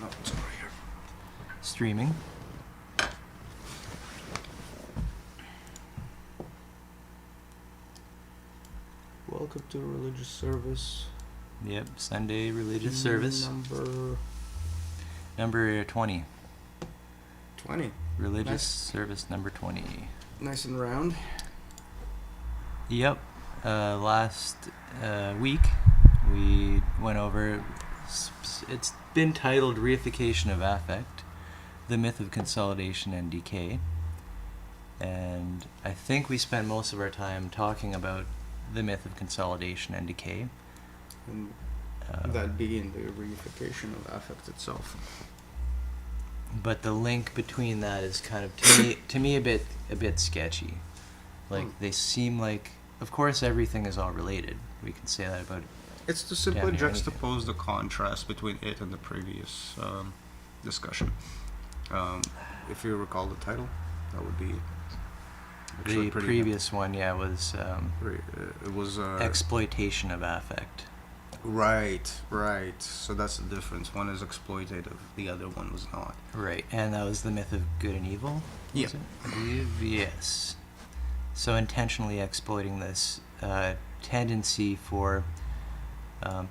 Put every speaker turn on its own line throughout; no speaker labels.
Oh, it's over here.
Streaming.
Welcome to a religious service.
Yep, Sunday religious service. Number 20.
20.
Religious
Nice.
service number 20.
Nice and round.
Yep. Last week we went over, it's been titled Reification of Affect, the Myth of Consolidation and Decay. And I think we spent most of our time talking about the myth of consolidation and decay.
And that being the reification of affect itself.
But the link between that is kind of to me a bit sketchy. Like they seem like, of course everything is all related. We can say that about
It's to simply
damn near
juxtapose the contrast between it and the previous discussion. If you recall the title, that would be actually
the
pretty
previous one. Yeah, was
it was
exploitation of affect.
Right. So that's the difference. One is exploitative, the other one was not.
Right, and that was the myth of good and evil.
Yeah.
Was it? I believe, yes. So intentionally exploiting this tendency for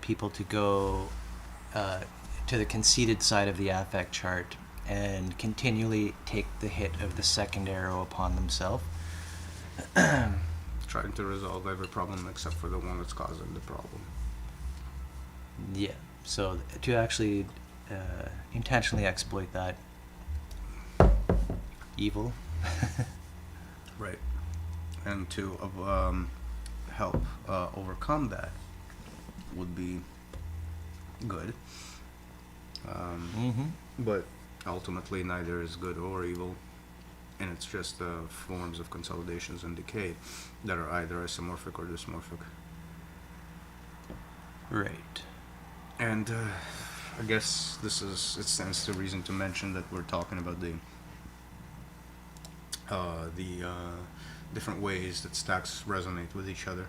people to go to the conceited side of the affect chart and continually take the hit of the second arrow upon themselves.
Trying to resolve every problem except for the one that's causing the problem.
Yeah, so to actually intentionally exploit that evil.
Right. And to help overcome that would be good. But ultimately neither is good or evil, and it's just forms of consolidations and decay that are either isomorphic or dysmorphic.
Right.
And I guess it stands to reason to mention that we're talking about the different ways that stacks resonate with each other.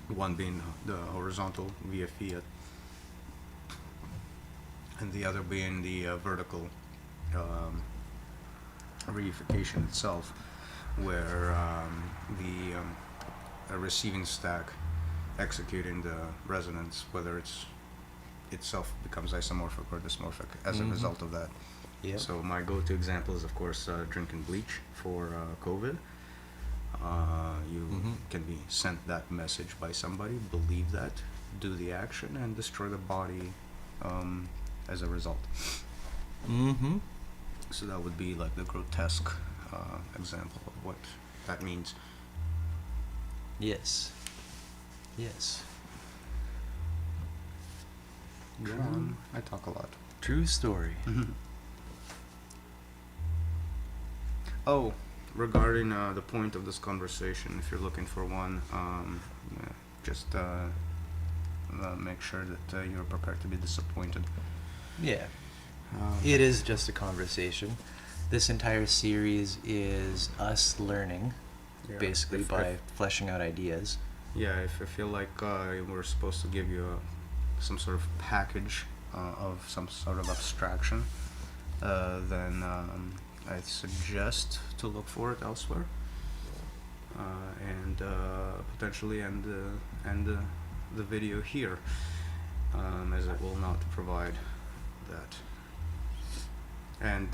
One being the horizontal via fiat, and the other being the vertical reification itself, where a receiving stack executing the resonance, whether it's itself becomes isomorphic or dysmorphic as a result of that.
Yep.
So my go-to example is, of course, drinking bleach for COVID. You can be sent that message by somebody, believe that, do the action, and destroy the body as a result. So that would be like the grotesque example of what that means.
Yes.
I talk a lot.
True story.
Oh, regarding the point of this conversation, if you're looking for one, just make sure that you're prepared to be disappointed.
Yeah. It is just a conversation. This entire series is us learning, basically, by fleshing out ideas.
Yeah, if I feel like we're supposed to give you some sort of package of some sort of abstraction, then I suggest to look for it elsewhere, and potentially end the video here, as it will not provide that, and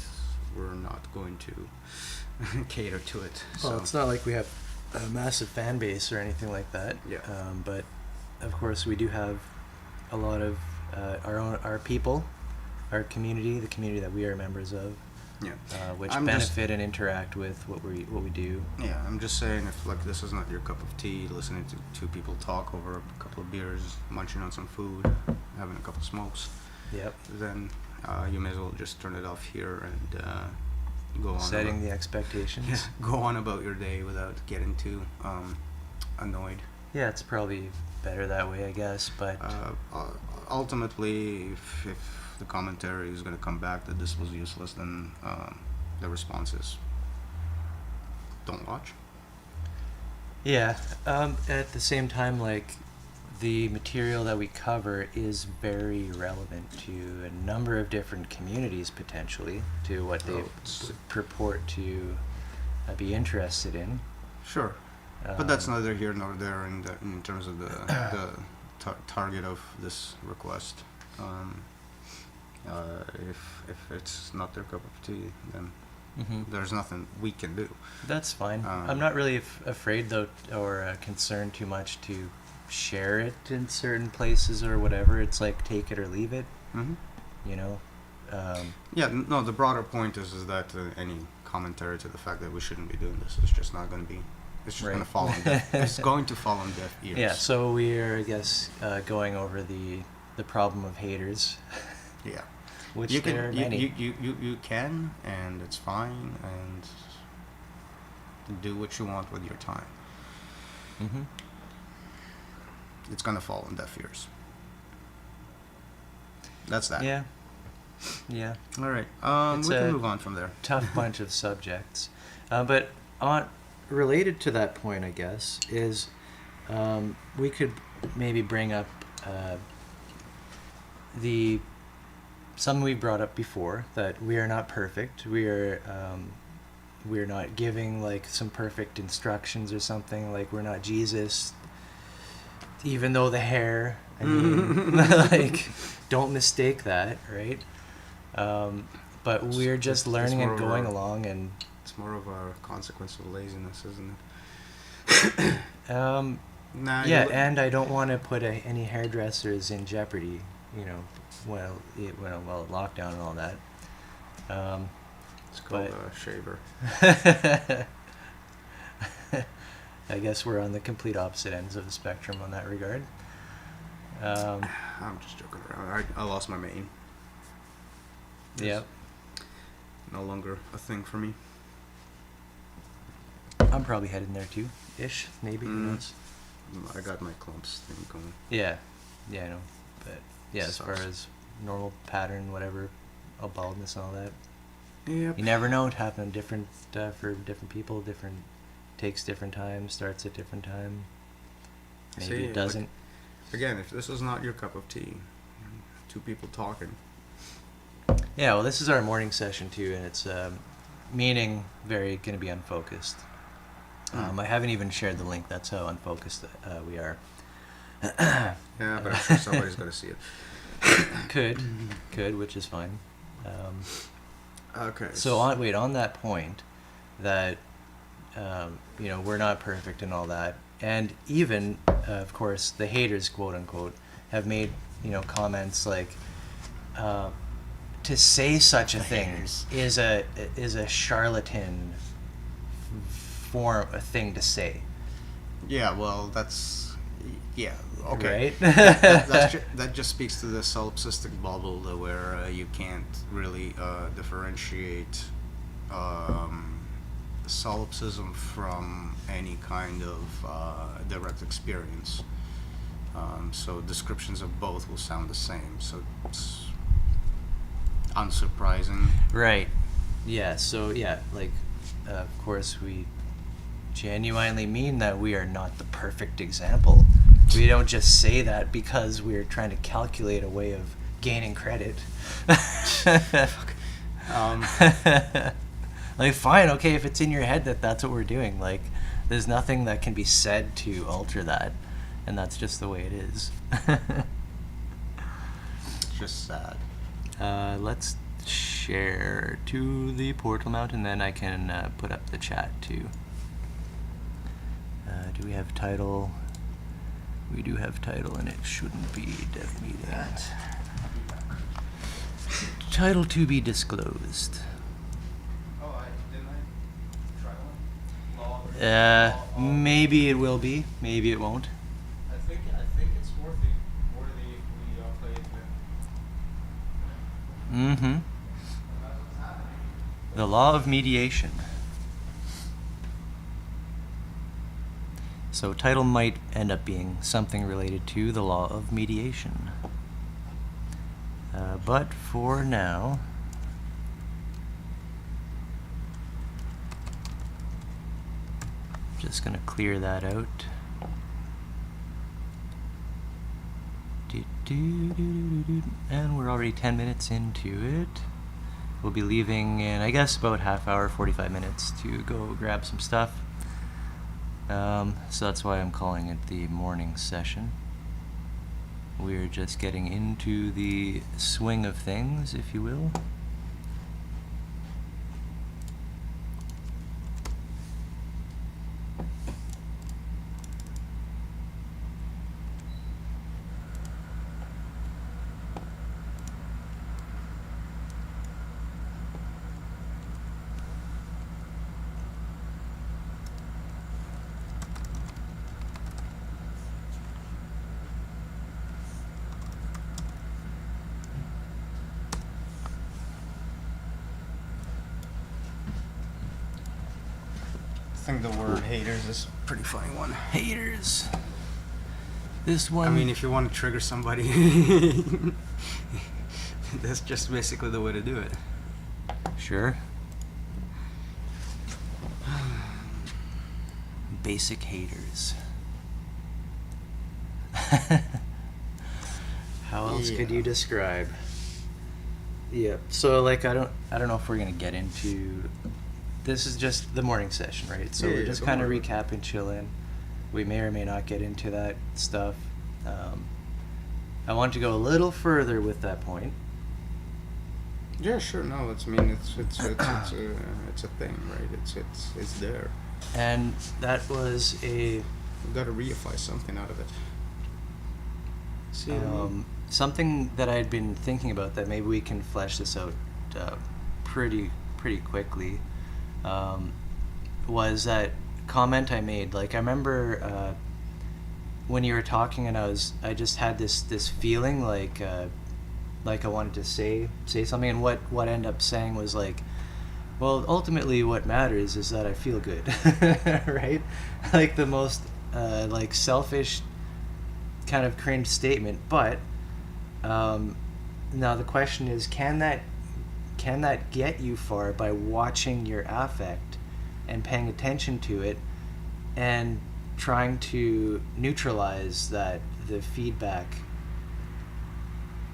we're not going to cater to it.
Well, it's not like we have a massive fan base or anything like that.
Yeah.
But of course, we do have a lot of our people, our community, the community that we are members of.
Yeah.
Which benefit and interact with what we do.
Yeah, I'm just saying, if like this is not your cup of tea, listening to two people talk over a couple of beers, munching on some food, having a couple smokes,
Yep.
then you may as well just turn it off here and go on.
Setting the expectations.
Yeah, go on about your day without getting too annoyed.
Yeah, it's probably better that way, I guess. But
ultimately, if the commentary is going to come back that this was useless, then the response is don't watch.
yeah, at the same time, like, the material that we cover is very relevant to a number of different communities, potentially, to what they purport to be interested in.
Sure. But that's neither here nor there in terms of the target of this request. If it's not their cup of tea, then there's nothing we can do.
That's fine. I'm not really afraid, though, or concerned too much to share it in certain places or whatever. It's like take it or leave it. You know.
No. The broader point is that any commentary to the fact that we shouldn't be doing this is just not going to be. It's just going to fall on deaf. It's going to fall on deaf ears.
Yeah. So we're, I guess, going over the problem of haters.
Yeah.
Which
you
there are
can,
many.
you can, and it's fine, and do what you want with your time. It's gonna fall on deaf ears. That's that.
Yeah. Yeah.
All right.
It's
we can
a
move on from there.
Tough bunch of subjects, but related to that point, I guess, is we could maybe bring up something we brought up before, that we are not perfect. We're not giving like some perfect instructions or something. Like we're not Jesus. Even though the hair, I mean, like, don't mistake that, right? But we're just learning and going along, and
it's more of a consequence of laziness, isn't it?
Yeah, and I don't want to put any hairdressers in jeopardy, you know, well, lockdown and all that.
It's called a shaver.
I guess we're on the complete opposite ends of the spectrum on that regard.
I'm just joking around. I lost my mane.
Yep.
No longer a thing for me.
I'm probably heading there too, ish, maybe. Who knows?
I got my clumps thing going.
Yeah, I know. But yeah, as far
Sucks.
as normal pattern, whatever, baldness and all that,
Yep.
you never know. It happens different for different people. Takes different time, starts at different time. Maybe it doesn't.
Again, if this is not your cup of tea, two people talking.
Yeah, well, this is our morning session too, and it's meaning very going to be unfocused. I haven't even shared the link. That's how unfocused we are.
Yeah, but I'm sure somebody's going to see it.
Could, which is fine.
Okay.
So on that point, that we're not perfect and all that, and even of course the haters, quote unquote, have made comments like, to say such a thing is a charlatan a thing to say.
Yeah, well, that's okay.
Right?
That just speaks to the solipsistic bubble where you can't really differentiate solipsism from any kind of direct experience. So descriptions of both will sound the same. So it's unsurprising.
Right. Yeah. So yeah, like of course we genuinely mean that we are not the perfect example. We don't just say that because we're trying to calculate a way of gaining credit. Like, fine, okay, if it's in your head that's what we're doing, like, there's nothing that can be said to alter that, and that's just the way it is.
It's just sad.
Let's share to the portal mount, and then I can put up the chat too. Do we have title? We do have title, and it shouldn't be dev meeting. Title to be disclosed.
Didn't I try one?
Maybe it will be. Maybe it won't.
I think it's worthy if we play it now.
Mm-hmm. The law of mediation. So title might end up being something related to the law of mediation. But for now, just going to clear that out. And we're already 10 minutes into it. We'll be leaving in, I guess, about half hour, 45 minutes to go grab some stuff. So that's why I'm calling it the morning session. We're just getting into the swing of things, if you will.
I think the word haters is a pretty funny one.
Haters. This one.
I mean, if you want to trigger somebody, that's just basically the way to do it.
Sure. Basic haters. How else could you describe? Yeah. So like I don't know if we're gonna get into. This is just the morning session, right? So we're just kind of recapping, chilling. We may or may not get into that stuff. I want to go a little further with that point.
Yeah, sure. No, it's a thing, right? It's there.
And that was a.
You got to reify something out of it. See,
something that I'd been thinking about that maybe we can flesh this out pretty quickly. Was that comment I made. Like I remember when you were talking, and I just had this feeling like I wanted to say something, and what I ended up saying was like, well, ultimately what matters is that I feel good, right? Like the most like selfish kind of cringe statement, but now the question is, can that get you far by watching your affect and paying attention to it and trying to neutralize the feedback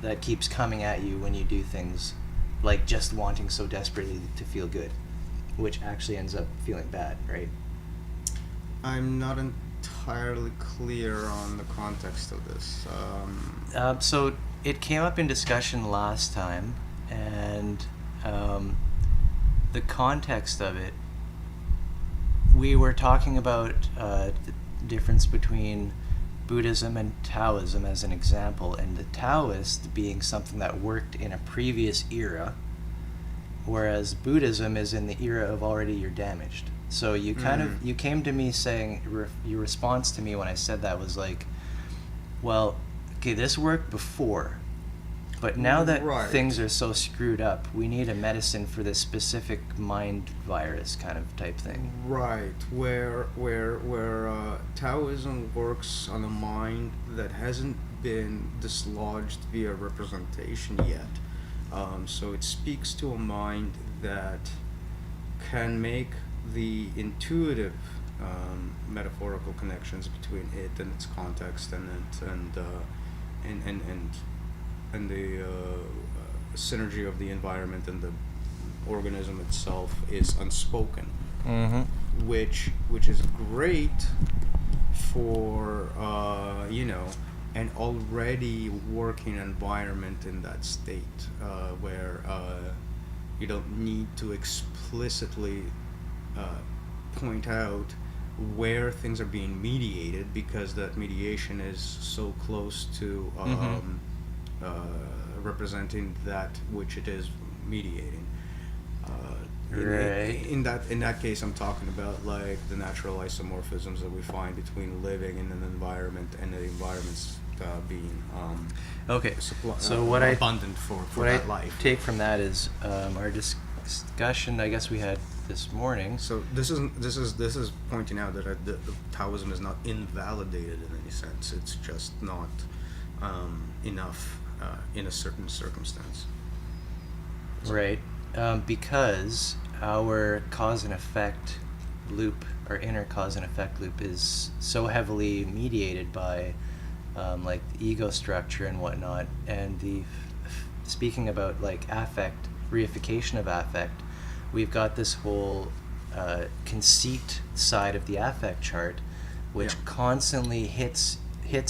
that keeps coming at you when you do things like just wanting so desperately to feel good, which actually ends up feeling bad, right?
I'm not entirely clear on the context of this.
So it came up in discussion last time, and the context of it, we were talking about the difference between Buddhism and Taoism as an example, and the Taoist being something that worked in a previous era, whereas Buddhism is in the era of already you're damaged. So you kind of, you came to me saying, your response to me when I said that was like, well, okay, this worked before, but now that things are so screwed up, we need a medicine for this specific mind virus kind of type thing.
Right, where Taoism works on a mind that hasn't been dislodged via representation yet. So it speaks to a mind that can make the intuitive metaphorical connections between it and its context and the synergy of the environment and the organism itself is unspoken, which is great for an already working environment in that state, where you don't need to explicitly point out where things are being mediated, because that mediation is so close to representing that which it is mediating. In that case, I'm talking about like the natural isomorphisms that we find between living in an environment and the environment's being abundant for that life.
Take from that is our discussion, I guess we had this morning.
So this is pointing out that the Taoism is not invalidated in any sense. It's just not enough in a certain circumstance.
Right, because our cause and effect loop, our inner cause and effect loop, is so heavily mediated by like the ego structure and whatnot. And speaking about like affect, reification of affect, we've got this whole conceit side of the affect chart, which
Yeah.
constantly hits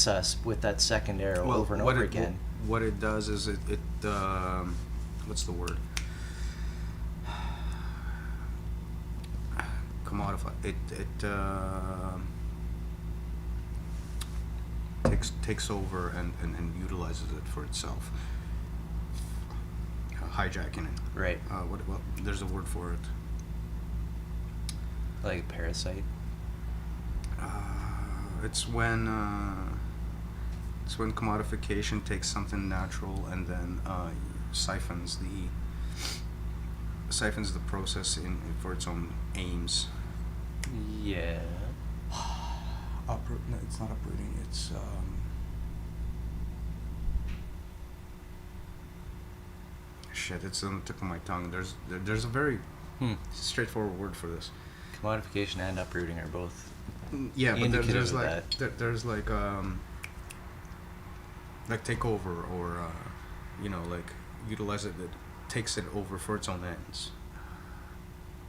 us with that second arrow over and over again.
What it does is it what's the word? Commodify. It takes over and utilizes it for itself. Hijacking it.
Right.
What there's a word for it.
Like parasite.
It's when commodification takes something natural and then siphons the process in for its own aims.
Yeah.
No, it's not uprooting. It's shit. It's on the tip of my tongue. There's a very straightforward word for this.
Commodification and uprooting are both
Yeah, but
indicative
there's
of
like
that.
there's like takeover or like utilize it. That takes it over for its own ends.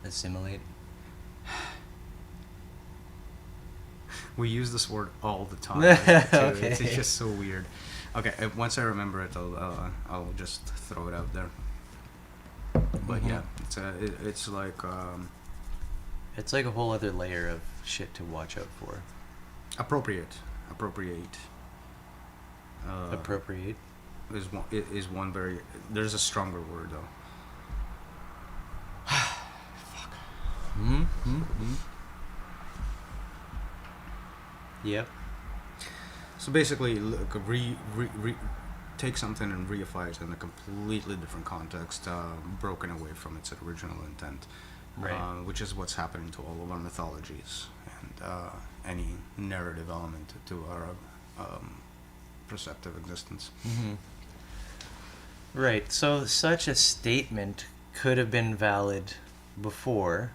Assimilate.
We use this word all the time.
Okay.
It's just so weird. Okay, once I remember it, I'll just throw it out there. But
Mhm.
yeah, it's like
It's like a whole other layer of shit to watch out for.
appropriate.
Appropriate.
Is one very. There's a stronger word though.
Mm-hmm. Yep.
So basically, look, take something and reify it in a completely different context, broken away from its original intent,
Right.
which is what's happening to all of our mythologies and any narrative element to our perceptive existence.
Mm-hmm. Right. So such a statement could have been valid before,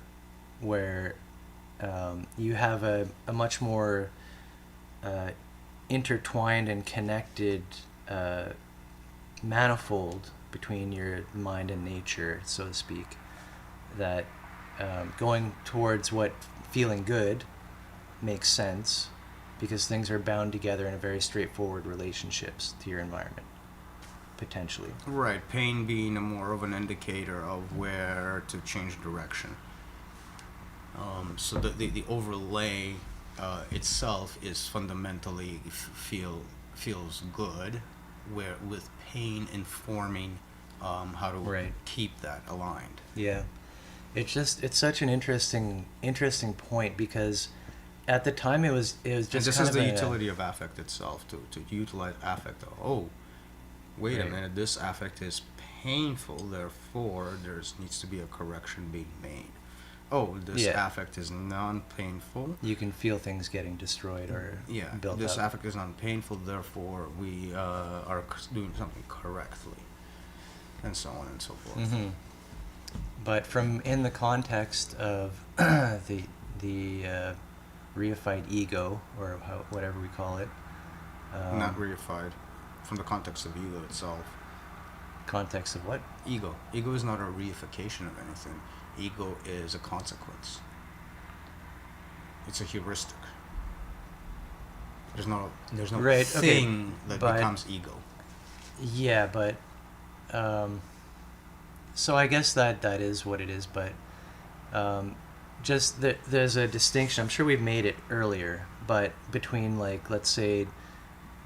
where you have a much more intertwined and connected manifold between your mind and nature, so to speak, that going towards what feeling good makes sense because things are bound together in a very straightforward relationships to your environment, potentially.
Right, pain being a more of an indicator of where to change direction. So the overlay itself is fundamentally feels good, where with pain informing how to
Right.
keep that aligned.
Yeah. It's such an interesting point because at the time it was just
And this
kind
is
of
the
a-
utility of affect itself, to utilize affect. Oh, wait a
Right.
minute, this affect is painful, therefore there needs to be a correction being made. Oh, this
Yeah.
affect is non-painful.
You can feel things getting destroyed or
Yeah,
built
this
up.
affect is non-painful, therefore we are doing something correctly, and so on and so forth.
Mm-hmm. But from in the context of the reified ego, or whatever we call it,
Not reified, from the context of ego itself.
context of what?
Ego is not a reification of anything. Ego is a consequence. It's a heuristic. There's no
Right, okay,
thing that
but-
becomes ego.
Yeah, but so I guess that is what it is, but just there's a distinction. I'm sure we've made it earlier, but between, like, let's say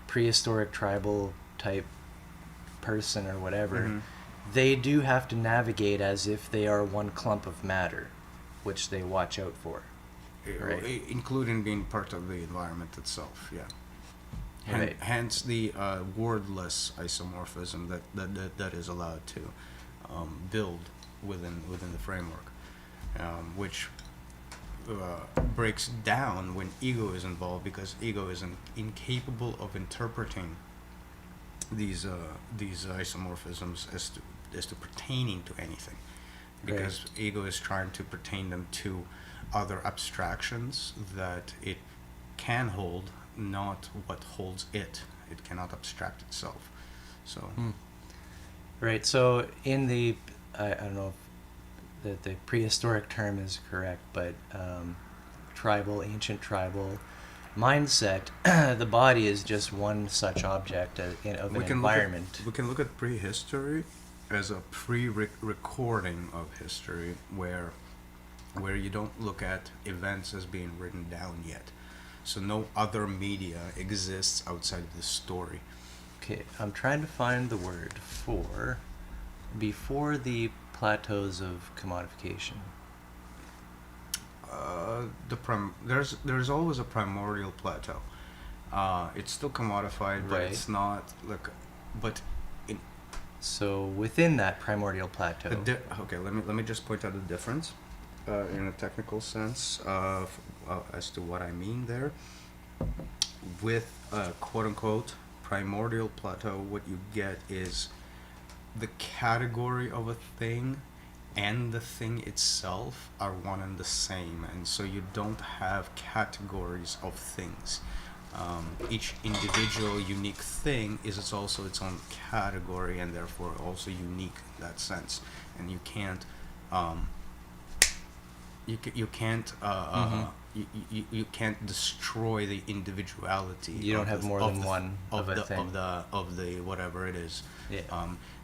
prehistoric tribal type person or whatever,
Mhm.
they do have to navigate as if they are one clump of matter, which they watch out for. Right.
Including being part of the environment itself. Yeah.
Right.
Hence the wordless isomorphism that is allowed to build within the framework, which breaks down when ego is involved, because ego is incapable of interpreting these isomorphisms as to pertaining to anything, because ego is trying to pertain them to other abstractions that it can hold not what holds it. It cannot abstract itself. So
Right. So in the, I don't know if the prehistoric term is correct, but ancient tribal mindset, the body is just one such object of an environment.
We can look at prehistory as a pre-recording of history, where you don't look at events as being written down yet. So no other media exists outside of the story.
Okay, I'm trying to find the word for before the plateaus of commodification.
There's always a primordial plateau. It's still commodified, but
Right.
it's not like. But
So within that primordial plateau,
okay, let me just point out the difference in a technical sense as to what I mean there. With quote unquote primordial plateau, what you get is the category of a thing and the thing itself are one and the same, and so you don't have categories of things. Each individual unique thing is also its own category, and therefore also unique in that sense. And you can't you can't destroy the individuality.
You don't have more than one of a thing.
of the whatever it is.
Yeah.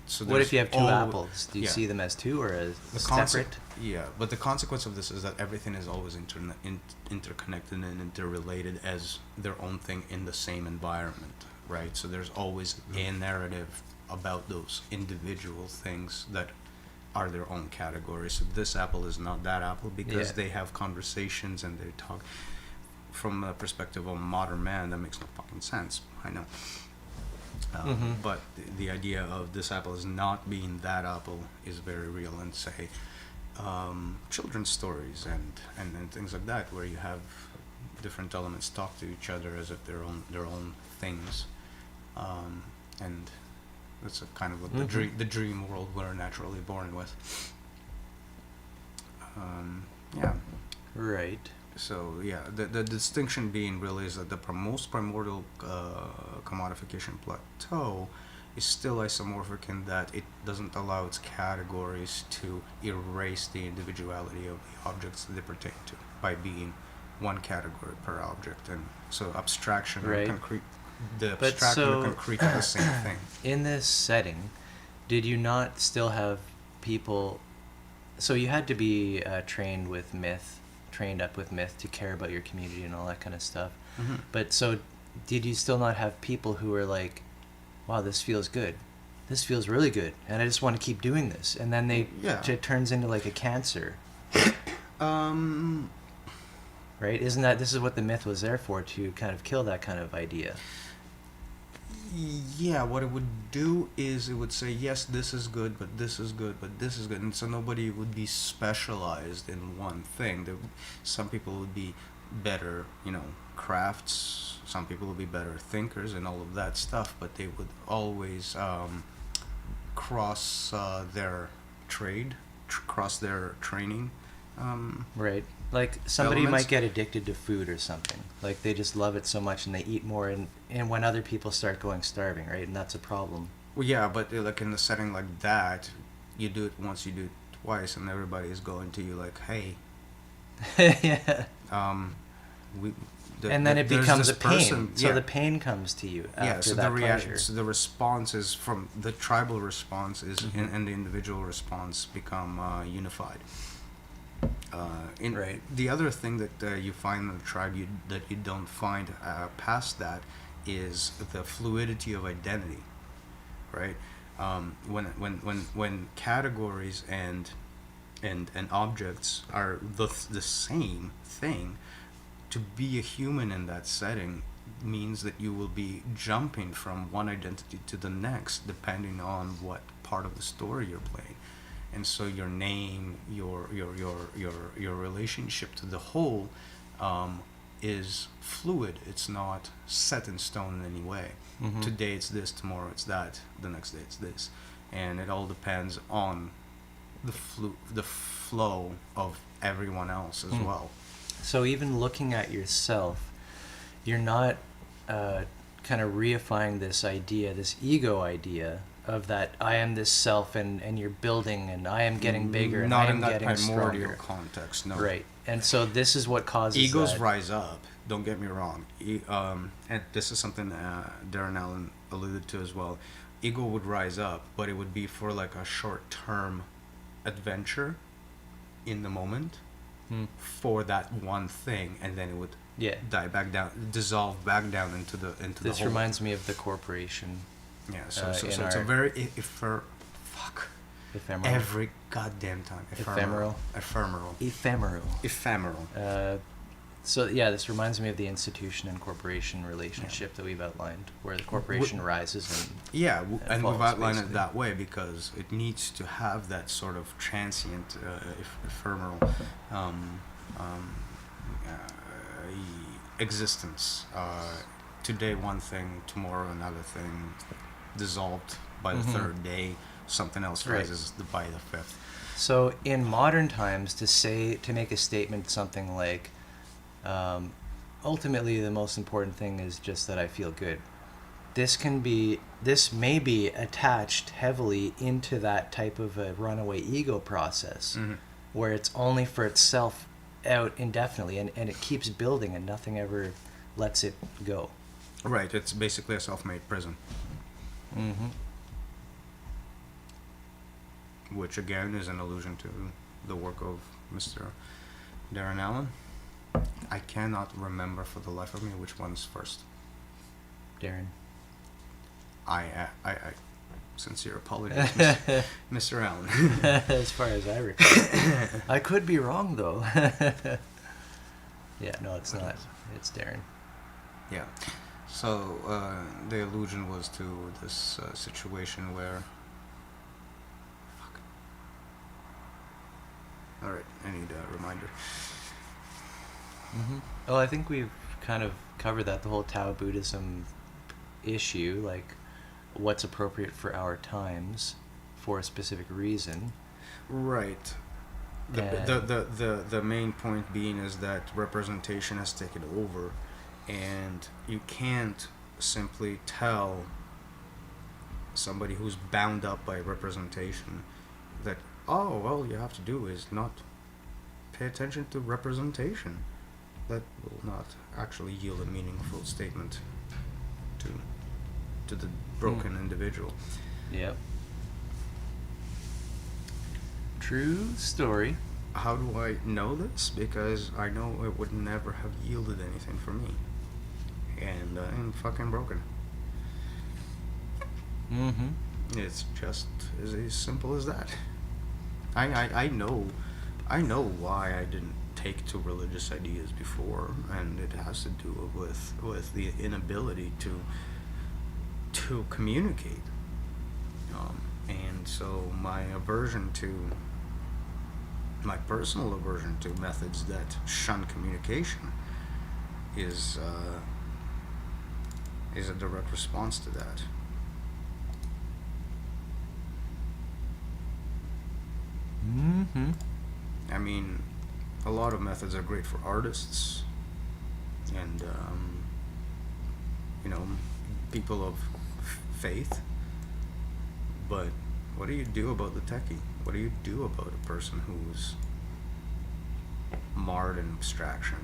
So
What if you have two
al-
apples? Do you
yeah.
see them as two or as
The
separate?
Yeah, but the consequence of this is that everything is always interconnected and interrelated as their own thing in the same environment, right? So there's always a narrative about those individual things that are their own categories. So this apple is not that apple because
Yeah.
they have conversations and they talk. From the perspective of a modern man, that makes no fucking sense. I know. But the idea of this apple is not being that apple is very real. And say children's stories and things like that, where you have different elements talk to each other as if they're their own things, and that's a kind of what the dream world we're naturally born with. Yeah.
Right.
So yeah, the distinction being really is that the most primordial commodification plateau is still isomorphic in that it doesn't allow its categories to erase the individuality of the objects that they pertain to by being one category per object. And so abstraction
Right.
and concrete, the
But
abstract and
so-
the concrete are the same thing.
In this setting, did you not still have people? So you had to be trained up with myth to care about your community and all that kind of stuff. But so, did you still not have people who were like, "Wow, this feels good. This feels really good, and I just want to keep doing this." And then it turns into like a cancer, right? This is what the myth was there for, to kind of kill that kind of idea.
Yeah, what it would do is it would say, yes, this is good, but this is good, but this is good. And so nobody would be specialized in one thing. Some people would be better, crafts. Some people would be better thinkers and all of that stuff, but they would always cross their cross their training.
Right. Like somebody
Elements.
might get addicted to food or something. Like they just love it so much and they eat more, and when other people start going starving, right? And that's a problem.
Well, yeah, but like in a setting like that, you do it once, you do it twice, and everybody is going to you like, hey,
Yeah.
and
And then it becomes a pain.
Person,
So the pain comes to you after
so
that
the
pleasure.
so the response is from the tribal response is and the individual response become unified.
Right.
The other thing that you find in the tribe that you don't find past that is the fluidity of identity, right? When categories and objects are the same thing, to be a human in that setting means that you will be jumping from one identity to the next depending on what part of the story you're playing. And so your name, your relationship to the whole is fluid. It's not set in stone in any way. Today it's this, tomorrow it's that, the next day it's this, and it all depends on the flow of everyone else as well.
So even looking at yourself, you're not kind of reifying this idea, this ego idea of that I am this self and you're building and I am getting bigger and
Not
I am
in that
getting
primordial
stronger.
context, no.
Right. And so this is what causes
Egos
that.
rise up. Don't get me wrong. And this is something Darren Allen alluded to as well. Ego would rise up, but it would be for like a short-term adventure in the moment for that one thing, and then it would die back down, dissolve back down into the
This
whole.
reminds me of the corporation.
Yeah. So
in
it's a
our-
very
Ephemeral.
every goddamn time
Ephemeral. So yeah, this reminds me of the institution and corporation relationship that we've outlined, where the corporation rises and
and we've
falls,
outlined
basically.
it that way because it needs to have that sort of transient, ephemeral existence. Today one thing, tomorrow another thing, dissolved by the third day, something else
Right.
rises by the fifth.
So in modern times, to make a statement something like, ultimately the most important thing is just that I feel good. This may be attached heavily into that type of a runaway ego process, where it's only for itself out indefinitely, and it keeps building and nothing ever lets it go.
Right, it's basically a self-made prison.
Mm-hmm.
Which again is an allusion to the work of Mr. Darren Allen. I cannot remember for the life of me which one's first.
Darren.
I sincere apologies, Mr. Allen.
As far as I recall. I could be wrong though. Yeah, no, it's not. It's Darren.
Yeah. So the allusion was to this situation where. Fuck. All right, I need a reminder.
Mm-hmm. Well, I think we've kind of covered that, the whole Tao Buddhism issue, like what's appropriate for our times for a specific reason.
Right. The main point being is that representation has taken over, and you can't simply tell somebody who's bound up by representation that, oh, all you have to do is not pay attention to representation. That will not actually yield a meaningful statement to the broken individual.
Yep. True story.
How do I know this? Because I know it would never have yielded anything for me. And I'm fucking broken.
Mm-hmm.
It's just as simple as that. I know why I didn't take to religious ideas before, and it has to do with the inability to communicate. And so my personal aversion to methods that shun communication is a direct response to that.
Mm-hmm.
I mean, a lot of methods are great for artists and people of faith, but what do you do about the techie? What do you do about a person who's marred in abstraction?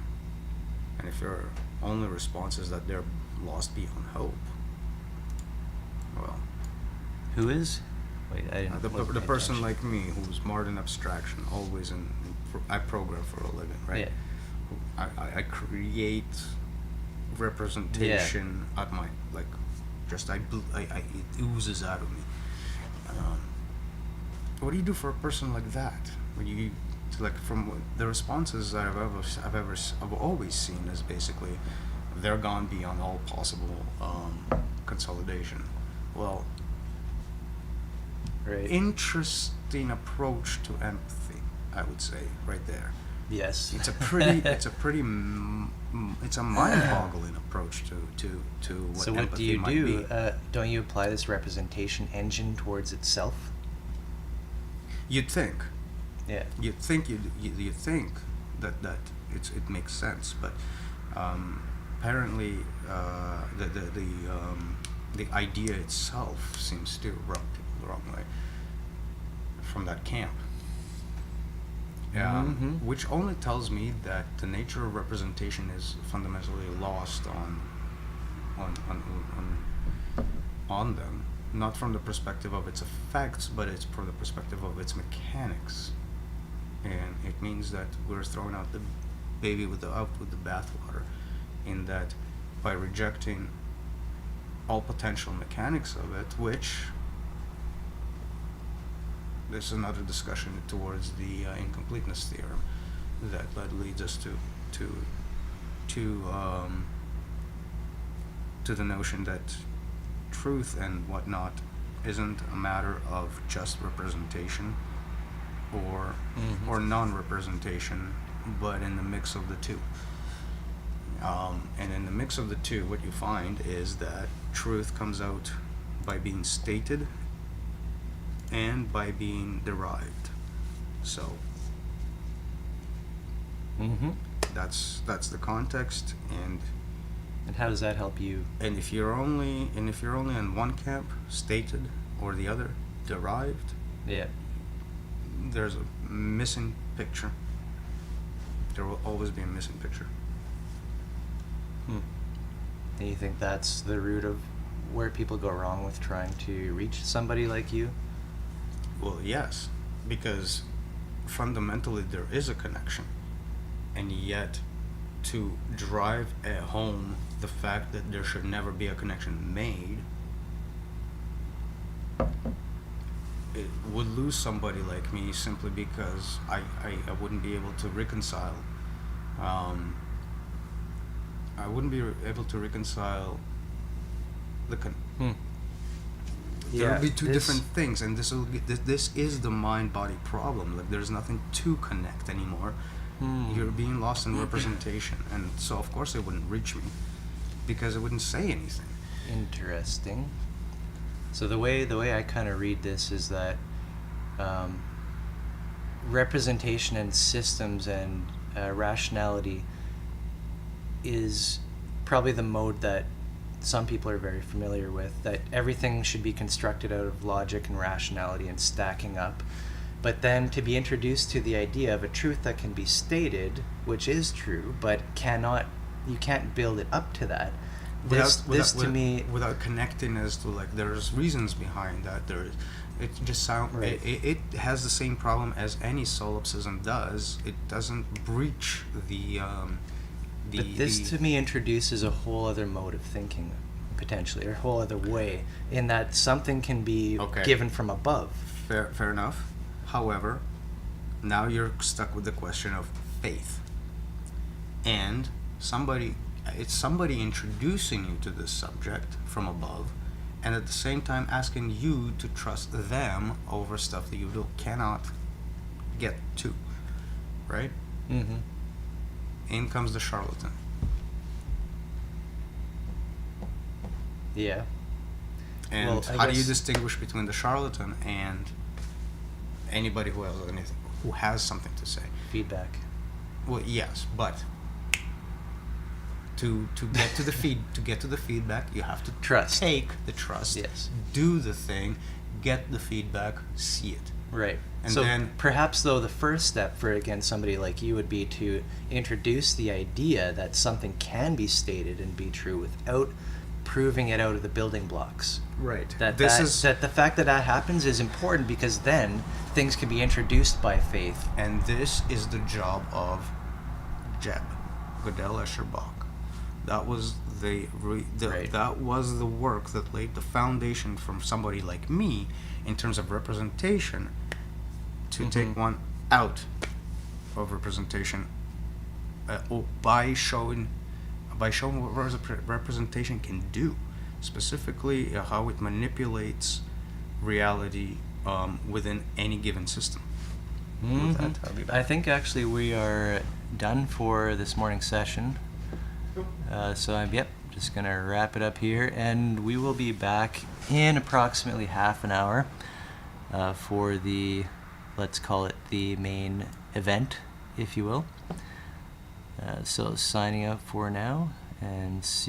And if your only response is that they're lost beyond hope, well,
Who is? Wait, I didn't.
the
wasn't paying
person
attention.
like me who's marred in abstraction, always I program for a living, right?
Yeah.
I create representation at my, like, just it oozes out of me. What do you do for a person like that? When you, like, from the responses that I've always seen is basically they're gone beyond all possible consolidation. Well,
Right.
interesting approach to empathy, I would say, right there.
Yes.
It's a mind-boggling approach to what
So what do
empathy
you
might
do?
be.
Don't you apply this representation engine towards itself?
You'd think.
Yeah.
You think that it makes sense, but apparently the idea itself seems to rub people the wrong way from that camp. Which only tells me that the nature of representation is fundamentally lost on them, not from the perspective of its effects, but it's from the perspective of its mechanics. And it means that we're throwing out the baby with the bathwater, in that by rejecting all potential mechanics of it, which this is another discussion towards the incompleteness theorem that leads us to the notion that truth and whatnot isn't a matter of just representation or non-representation, but in the mix of the two. And in the mix of the two, what you find is that truth comes out by being stated and by being derived. So that's the context. And
how does that help you?
And if you're only in one camp, stated, or the other, derived, there's a missing picture. There will always be a missing picture.
And you think that's the root of where people go wrong with trying to reach somebody like you?
Well, yes, because fundamentally there is a connection, and yet to drive home the fact that there should never be a connection made, it would lose somebody like me simply because I wouldn't be able to reconcile. I wouldn't be able to reconcile there will be two different things, and this is the mind-body problem. Like, there's nothing to connect anymore. You're being lost in representation, and so of course it wouldn't reach me because it wouldn't say anything.
Interesting. So the way I kind of read this is that representation and systems and rationality is probably the mode that some people are very familiar with, that everything should be constructed out of logic and rationality and stacking up. But then to be introduced to the idea of a truth that can be stated, which is true, but you can't build it up to that. Without
connecting as to, like, there's reasons behind that. It just sounds right. It has the same problem as any solipsism does. It doesn't breach the.
But this to me introduces a whole other mode of thinking, potentially, or a whole other way, in that something can be given from above.
Fair enough. However, now you're stuck with the question of faith, and it's somebody introducing you to this subject from above, and at the same time asking you to trust them over stuff that you cannot get to, right? In comes the charlatan.
Yeah.
And how do you distinguish between the charlatan and anybody who has something to say?
Feedback.
Well, yes, but to get to the feedback, you have to
trust.
Take the trust.
Yes.
Do the thing, get the feedback, see it.
Right.
And
so
then
perhaps, though, the first step for, again, somebody like you would be to introduce the idea that something can be stated and be true without proving it out of the building blocks.
Right.
That the fact that happens is important, because then things can be introduced by faith.
And this is the job of Jeb, Gödel, Escher, Bach. That was that was the work that laid the foundation from somebody like me in terms of representation to take one out of representation by showing what representation can do, specifically how it manipulates reality within any given system. With that, I'll be back.
I think actually we are done for this morning's session. So I'm just going to wrap it up here, and we will be back in approximately half an hour for the, let's call it the main event, if you will. So signing out for now, and see.